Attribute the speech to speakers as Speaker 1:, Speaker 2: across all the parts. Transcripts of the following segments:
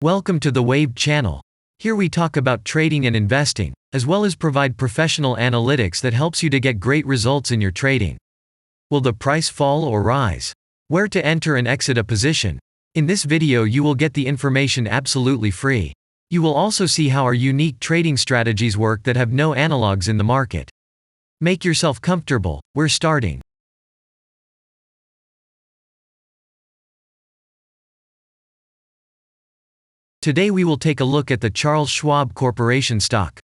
Speaker 1: Welcome to the Wave channel. Here we talk about trading and investing, as well as provide professional analytics that helps you to get great results in your trading. Will the price fall or rise? Where to enter and exit a position? In this video you will get the information absolutely free. You will also see how our unique trading strategies work that have no analogs in the market. Make yourself comfortable, we're starting. Today we will take a look at the Charles Schwab Corporation stock.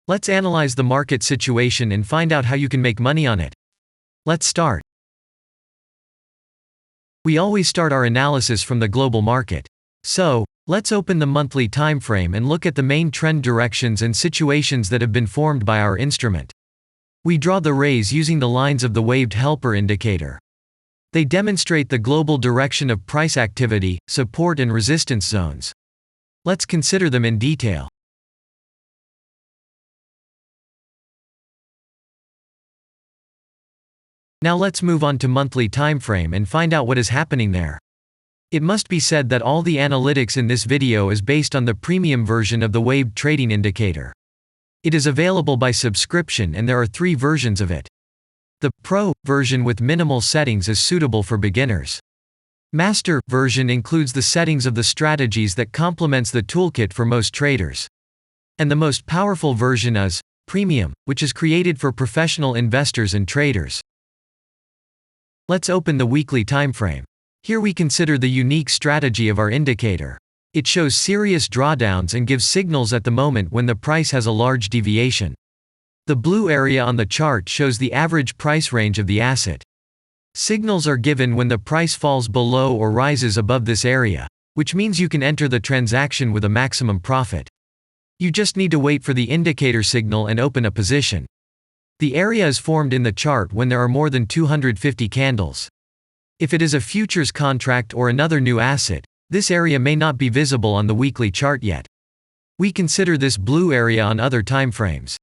Speaker 1: Let's analyze the market situation and find out how you can make money on it. Let's start. We always start our analysis from the global market. So, let's open the monthly time frame and look at the main trend directions and situations that have been formed by our instrument. We draw the rays using the lines of the waved helper indicator. They demonstrate the global direction of price activity, support and resistance zones. Let's consider them in detail. Now let's move on to monthly time frame and find out what is happening there. It must be said that all the analytics in this video is based on the premium version of the waved trading indicator. It is available by subscription and there are 3 versions of it. The Pro version with minimal settings is suitable for beginners. Master version includes the settings of the strategies that complements the toolkit for most traders. And the most powerful version is Premium, which is created for professional investors and traders. Let's open the weekly time frame. Here we consider the unique strategy of our indicator. It shows serious drawdowns and gives signals at the moment when the price has a large deviation. The blue area on the chart shows the average price range of the asset. Signals are given when the price falls below or rises above this area, which means you can enter the transaction with a maximum profit. You just need to wait for the indicator signal and open a position. The area is formed in the chart when there are more than 250 candles. If it is a futures contract or another new asset, this area may not be visible on the weekly chart yet. We consider this blue area on other time frames.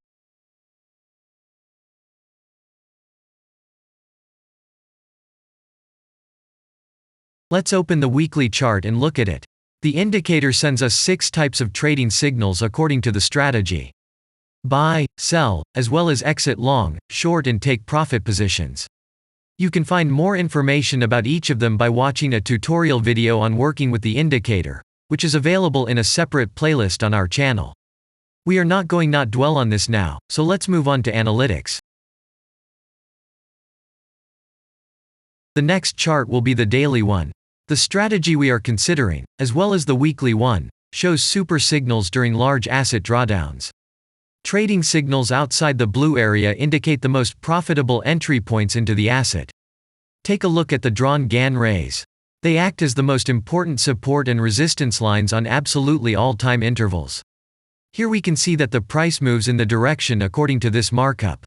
Speaker 1: Let's open the weekly chart and look at it. The indicator sends us 6 types of trading signals according to the strategy. Buy, sell, as well as exit long, short and take profit positions. You can find more information about each of them by watching a tutorial video on working with the indicator, which is available in a separate playlist on our channel. We are not going to dwell on this now, so let's move on to analytics. The next chart will be the daily one. The strategy we are considering, as well as the weekly one, shows super signals during large asset drawdowns. Trading signals outside the blue area indicate the most profitable entry points into the asset. Take a look at the drawn Gann rays. They act as the most important support and resistance lines on absolutely all time intervals. Here we can see that the price moves in the direction according to this markup.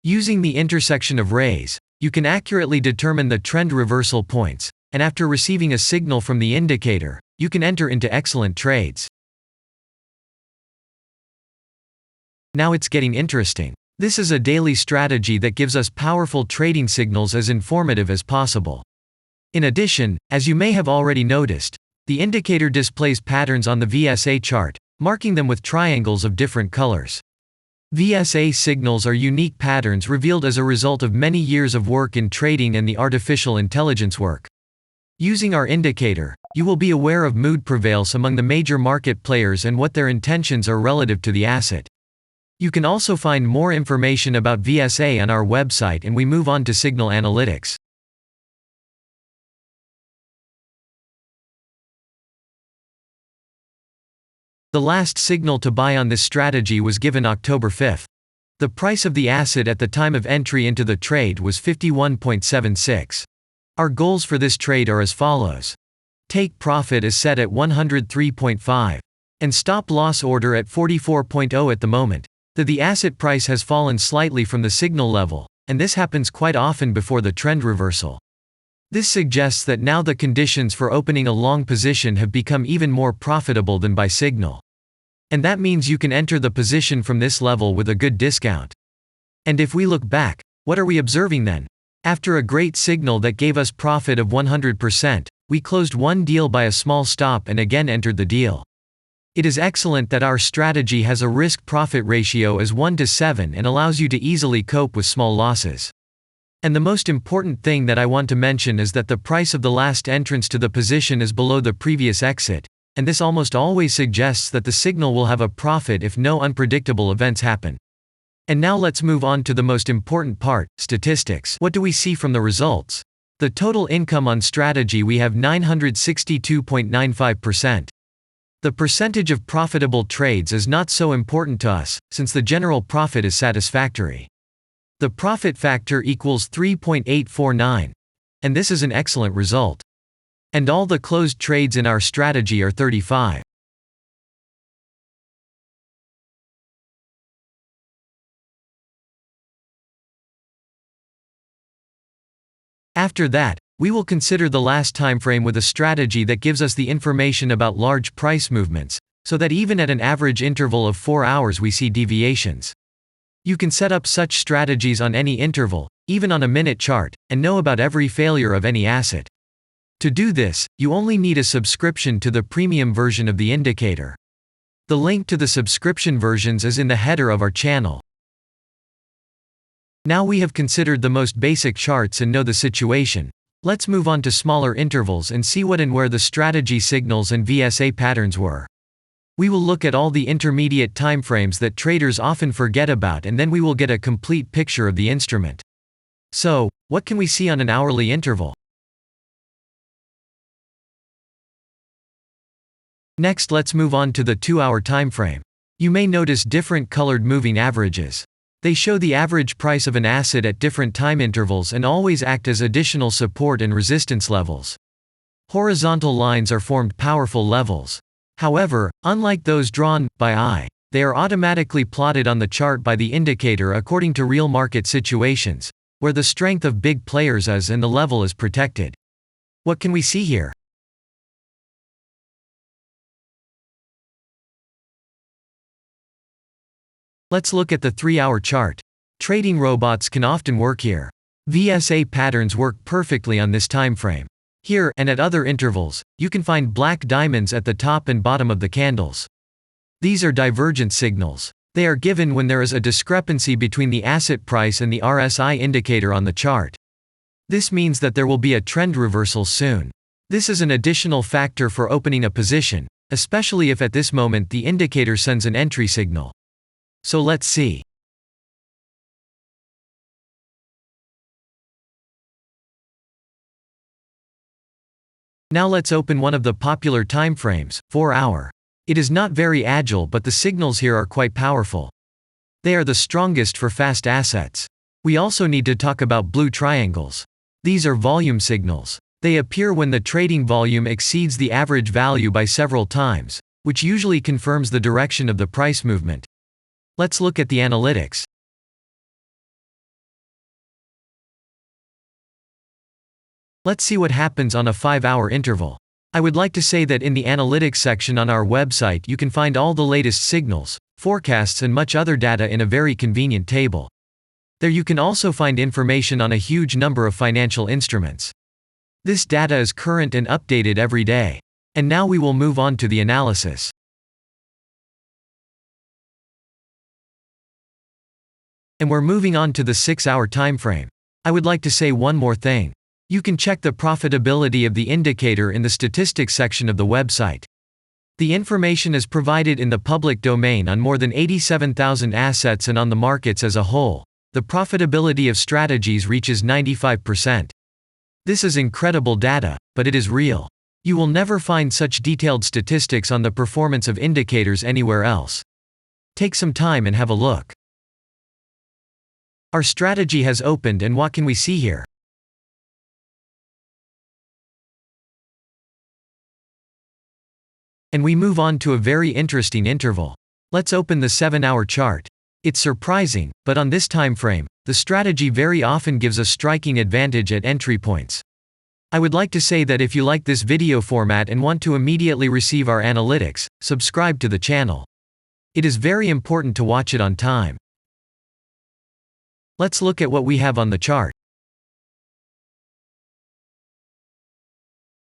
Speaker 1: Using the intersection of rays, you can accurately determine the trend reversal points, and after receiving a signal from the indicator, you can enter into excellent trades. Now it's getting interesting. This is a daily strategy that gives us powerful trading signals as informative as possible. In addition, as you may have already noticed, the indicator displays patterns on the VSA chart, marking them with triangles of different colors. VSA signals are unique patterns revealed as a result of many years of work in trading and the artificial intelligence work. Using our indicator, you will be aware of mood prevails among the major market players and what their intentions are relative to the asset. You can also find more information about VSA on our website, and we move on to signal analytics. The last signal to buy on this strategy was given October 5th. The price of the asset at the time of entry into the trade was 51.76. Our goals for this trade are as follows. Take profit is set at 103.5. And stop loss order at 44.0 at the moment. The asset price has fallen slightly from the signal level, and this happens quite often before the trend reversal. This suggests that now the conditions for opening a long position have become even more profitable than by signal. And that means you can enter the position from this level with a good discount. And if we look back, what are we observing then? After a great signal that gave us profit of 100%, we closed one deal by a small stop and again entered the deal. It is excellent that our strategy has a risk-profit ratio as 1 to 7 and allows you to easily cope with small losses. And the most important thing that I want to mention is that the price of the last entrance to the position is below the previous exit, and this almost always suggests that the signal will have a profit if no unpredictable events happen. And now let's move on to the most important part, statistics. What do we see from the results? The total income on strategy, we have 962.95%. The percentage of profitable trades is not so important to us, since the general profit is satisfactory. The profit factor equals 3.849. And this is an excellent result. And all the closed trades in our strategy are 35. After that, we will consider the last time frame with a strategy that gives us the information about large price movements, so that even at an average interval of 4 hours we see deviations. You can set up such strategies on any interval, even on a minute chart, and know about every failure of any asset. To do this, you only need a subscription to the premium version of the indicator. The link to the subscription versions is in the header of our channel. Now we have considered the most basic charts and know the situation. Let's move on to smaller intervals and see what and where the strategy signals and VSA patterns were. We will look at all the intermediate timeframes that traders often forget about, and then we will get a complete picture of the instrument. So, what can we see on an hourly interval? Next, let's move on to the 2-hour timeframe. You may notice different colored moving averages. They show the average price of an asset at different time intervals and always act as additional support and resistance levels. Horizontal lines are formed powerful levels. However, unlike those drawn by eye, they are automatically plotted on the chart by the indicator according to real market situations, where the strength of big players is and the level is protected. What can we see here? Let's look at the 3-hour chart. Trading robots can often work here. VSA patterns work perfectly on this time frame. Here, and at other intervals, you can find black diamonds at the top and bottom of the candles. These are divergent signals. They are given when there is a discrepancy between the asset price and the RSI indicator on the chart. This means that there will be a trend reversal soon. This is an additional factor for opening a position, especially if at this moment the indicator sends an entry signal. So let's see. Now let's open one of the popular timeframes, 4-hour. It is not very agile, but the signals here are quite powerful. They are the strongest for fast assets. We also need to talk about blue triangles. These are volume signals. They appear when the trading volume exceeds the average value by several times, which usually confirms the direction of the price movement. Let's look at the analytics. Let's see what happens on a 5-hour interval. I would like to say that in the analytics section on our website you can find all the latest signals, forecasts and much other data in a very convenient table. There you can also find information on a huge number of financial instruments. This data is current and updated every day. And now we will move on to the analysis. And we're moving on to the 6-hour timeframe. I would like to say one more thing. You can check the profitability of the indicator in the statistics section of the website. The information is provided in the public domain on more than 87,000 assets, and on the markets as a whole, the profitability of strategies reaches 95%. This is incredible data, but it is real. You will never find such detailed statistics on the performance of indicators anywhere else. Take some time and have a look. Our strategy has opened, and what can we see here? And we move on to a very interesting interval. Let's open the 7-hour chart. It's surprising, but on this time frame, the strategy very often gives a striking advantage at entry points. I would like to say that if you like this video format and want to immediately receive our analytics, subscribe to the channel. It is very important to watch it on time. Let's look at what we have on the chart.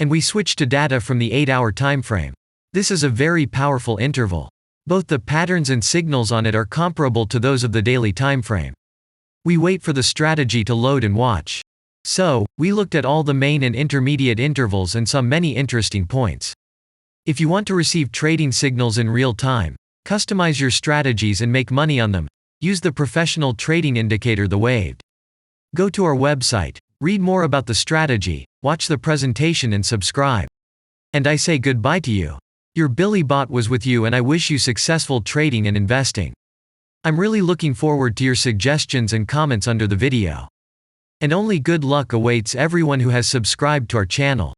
Speaker 1: And we switched to data from the 8-hour time frame. This is a very powerful interval. Both the patterns and signals on it are comparable to those of the daily time frame. We wait for the strategy to load and watch. So, we looked at all the main and intermediate intervals and saw many interesting points. If you want to receive trading signals in real time, customize your strategies and make money on them, use the professional trading indicator, the Waved. Go to our website, read more about the strategy, watch the presentation and subscribe. And I say goodbye to you. Your Billy Bot was with you, and I wish you successful trading and investing. I'm really looking forward to your suggestions and comments under the video. And only good luck awaits everyone who has subscribed to our channel.